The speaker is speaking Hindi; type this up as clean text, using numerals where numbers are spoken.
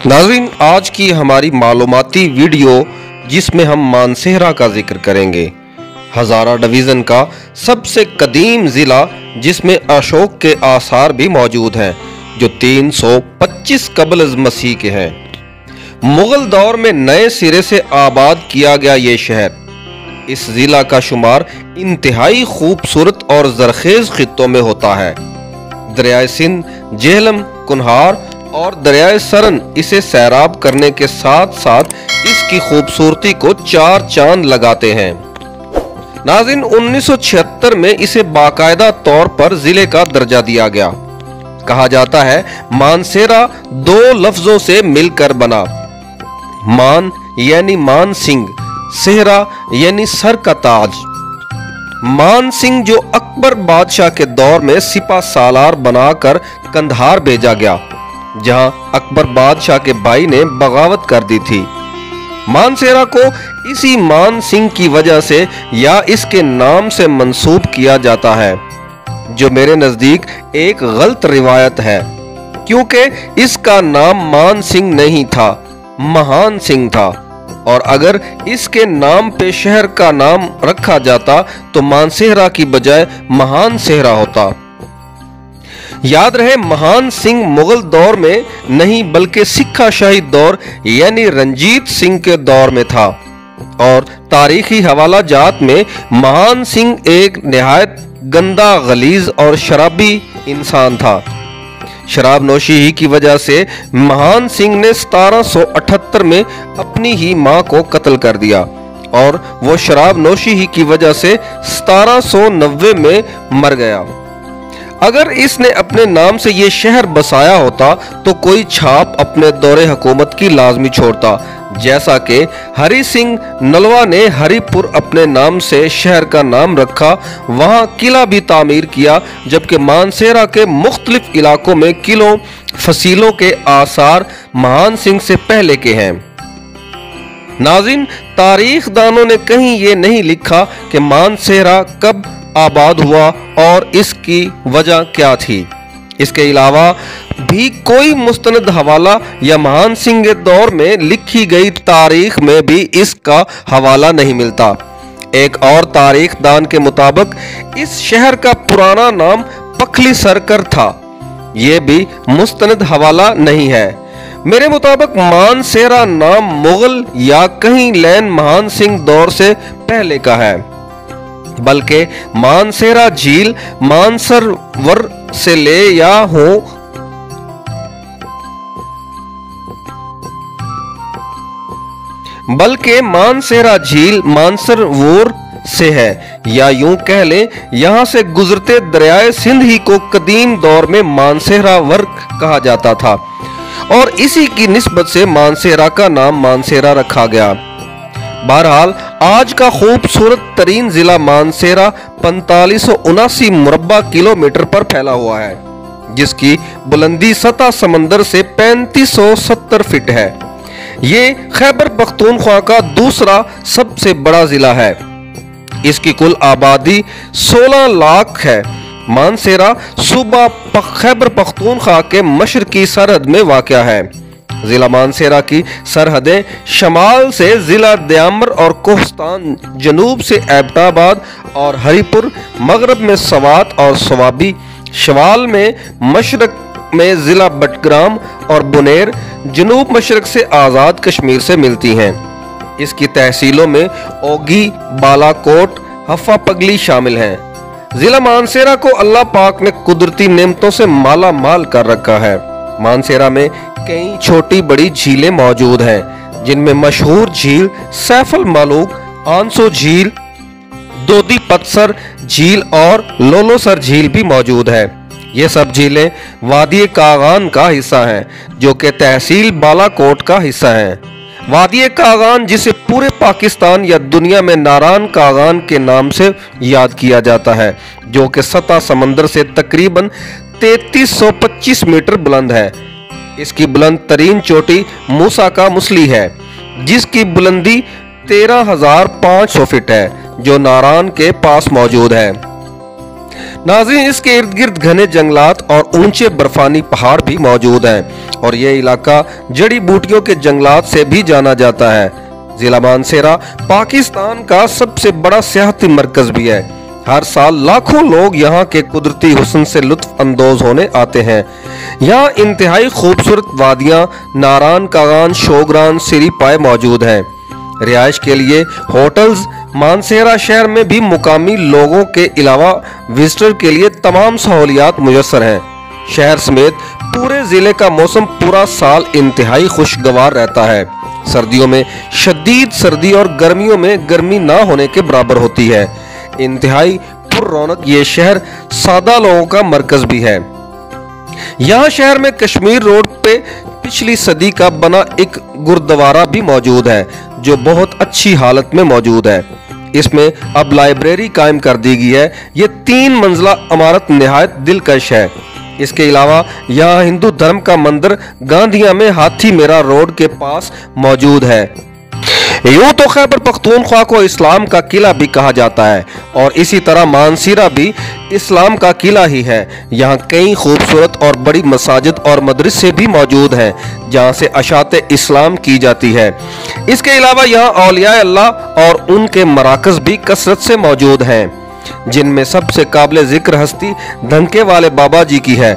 नाज़रीन, आज की हमारी मालूमाती वीडियो जिसमें हम मानसेहरा का जिक्र करेंगे, हज़ारा डिवीज़न का सबसे कदीम ज़िला जिसमें अशोक के आसार भी मौजूद हैं जो 325 कबल मसीह के हैं। मुग़ल दौर में नए सिरे से आबाद किया गया ये शहर इस ज़िला का शुमार इंतहाई खूबसूरत और ज़रखेज़ खित्तों में होता है। दरियाए सिंध, जेहलम, कुनहार और दरियाए सरन इसे सैराब करने के साथ साथ इसकी खूबसूरती को चार चांद लगाते हैं। नाज़रीन, 1976 में इसे बाकायदा तौर पर जिले का दर्जा दिया गया। कहा जाता है मानसेरा दो लफ्जों से मिलकर बना, मान यानी मान सिंह, सेहरा यानी सर का ताज। मान सिंह जो अकबर बादशाह के दौर में सिपा सालार बनाकर कंधार भेजा गया, जहां अकबर बादशाह के भाई ने बगावत कर दी थी। मानसेरा को इसी मान सिंह की वजह से या इसके नाम से मंसूब किया जाता है, जो मेरे नजदीक एक गलत रिवायत है, क्योंकि इसका नाम मान सिंह नहीं था, महान सिंह था। और अगर इसके नाम पे शहर का नाम रखा जाता तो मानसेहरा की बजाय महान सेहरा होता। याद रहे, महान सिंह मुगल दौर में नहीं बल्कि सिक्का शाही दौर यानी रंजीत सिंह के दौर में था। और तारीखी हवाला जात में महान सिंह एक निहायत गंदा, गलीज और शराबी इंसान था। शराब नोशी ही की वजह से महान सिंह ने 1778 में अपनी ही मां को कत्ल कर दिया और वो शराब नोशी ही की वजह से 1790 में मर गया। अगर इसने अपने नाम से ये शहर बसाया होता तो कोई छाप अपने दौरे हुकूमत की लाजमी छोड़ता, जैसा कि हरि सिंह नलवा ने हरिपुर अपने नाम से शहर का नाम रखा, वहां किला भी तामीर किया, जबकि मानसेरा के मुख्तलिफ इलाकों में किलों फसीलों के आसार महान सिंह से पहले के हैं। नाज़रीन, तारीख दानों ने कहीं ये नहीं लिखा कि मानसेरा कब आबाद हुआ और इसकी वजह क्या थी। इसके अलावा भी कोई मुस्तनद हवाला या महान सिंह के दौर में लिखी गई तारीख में भी इसका हवाला नहीं मिलता। एक और तारीख दान के मुताबिक इस शहर का पुराना नाम पखली सरकर था। यह भी मुस्तनद हवाला नहीं है। मेरे मुताबिक मानसेरा नाम मुगल या कहीं लैन महान सिंह दौर से पहले का है, बल्कि मानसेरा झील मानसरोवर से ले या हो बल्कि मानसेरा झील मानसरोवर से है, या यूं कह लें यहां से गुजरते दरियाए सिंध ही को कदीम दौर में मानसेरा वर्ग कहा जाता था और इसी की निस्बत से मानसेरा का नाम मानसेरा रखा गया। बहरहाल आज का खूबसूरत तरीन जिला मानसेरा 4579 मुरब्बा किलोमीटर पर फैला हुआ है, जिसकी बुलंदी सतह समंदर से 3570 फीट है। ये खैबर पख्तूनख्वा का दूसरा सबसे बड़ा जिला है। इसकी कुल आबादी 16 लाख है। मानसेरा सूबा खैबर पख्तूनख्वा के मशरकी सरहद में वाक़या है। जिला मानसेरा की सरहदें शमाल से जिला दयामर और कोहस्तान, जनूब से एबटाबाद और हरिपुर, मगरब में सवात और सवाबी, शमाल में मशरक में जिला बटग्राम और बुनेर, जनूब मशरक से आज़ाद कश्मीर से मिलती हैं। इसकी तहसीलों में ओगी, बालाकोट, हफ़ा पगली शामिल हैं। जिला मानसेरा को अल्लाह पाक ने कुदरती नेमतों से माला माल कर रखा है। मानसेरा में कई छोटी बड़ी झीलें मौजूद हैं, जिनमें मशहूर झील सैफल मालूक, आंसो झील, दोदी पत्सर झील और लोलोसर झील भी मौजूद है। ये सब झीलें वादी कागान का हिस्सा हैं, जो कि तहसील बालाकोट का हिस्सा है। वादी कागान, जिसे पूरे पाकिस्तान या दुनिया में नारान कागान के नाम से याद किया जाता है, जो कि सतह समंदर से तकरीबन 3325 मीटर बुलंद है। इसकी बुलंद तरीन चोटी मूसा का मुसली है, जिसकी बुलंदी 13,500 फीट है, जो नारान के पास मौजूद है। नाज़रीन, इसके इर्द गिर्द घने जंगलात और ऊंचे बर्फानी पहाड़ भी मौजूद हैं और ये इलाका जड़ी बूटियों के जंगलात से भी जाना जाता है। जिला मानसेरा पाकिस्तान का सबसे बड़ा सियाहती मरकज भी है। हर साल लाखों लोग यहाँ के कुदरती हुस्न से लुत्फ अंदोज होने आते हैं। यहाँ इंतहाई खूबसूरत वादियाँ नारान, कागान, शोगरान, सिरी पाए मौजूद हैं। रिहाइश के लिए होटल्स मानसेरा शहर में भी मुकामी लोगों के अलावा विजिटर के लिए तमाम सहूलियात मुयस्सर हैं। शहर समेत पूरे जिले का मौसम पूरा साल इंतहाई खुशगवार रहता है। सर्दियों में शदीद सर्दी और गर्मियों में गर्मी ना होने के बराबर होती है। इंतहाई पुररौनक ये शहर सादा लोगों का मरकज भी है। यहाँ शहर में कश्मीर रोड पे पिछली सदी का बना एक गुरुद्वारा भी मौजूद है जो बहुत अच्छी हालत में मौजूद है। इसमें अब लाइब्रेरी कायम कर दी गई है। ये 3 मंजिला इमारत निहायत दिलकश है। इसके अलावा यहाँ हिंदू धर्म का मंदिर गांधिया में हाथी मेरा रोड के पास मौजूद है। यूं तो खैबर पख्तूनख्वा को इस्लाम का किला भी कहा जाता है और इसी तरह मानसेरा भी इस्लाम का किला ही है। यहाँ कई खूबसूरत और बड़ी मसाजिद और मदरसे भी मौजूद हैं जहाँ से अशात इस्लाम की जाती है। इसके अलावा यहाँ औलिया अल्लाह और उनके मराकज़ भी कसरत से मौजूद हैं, जिनमें सबसे काबिल जिक्र हस्ती धनके वाले बाबा जी की है।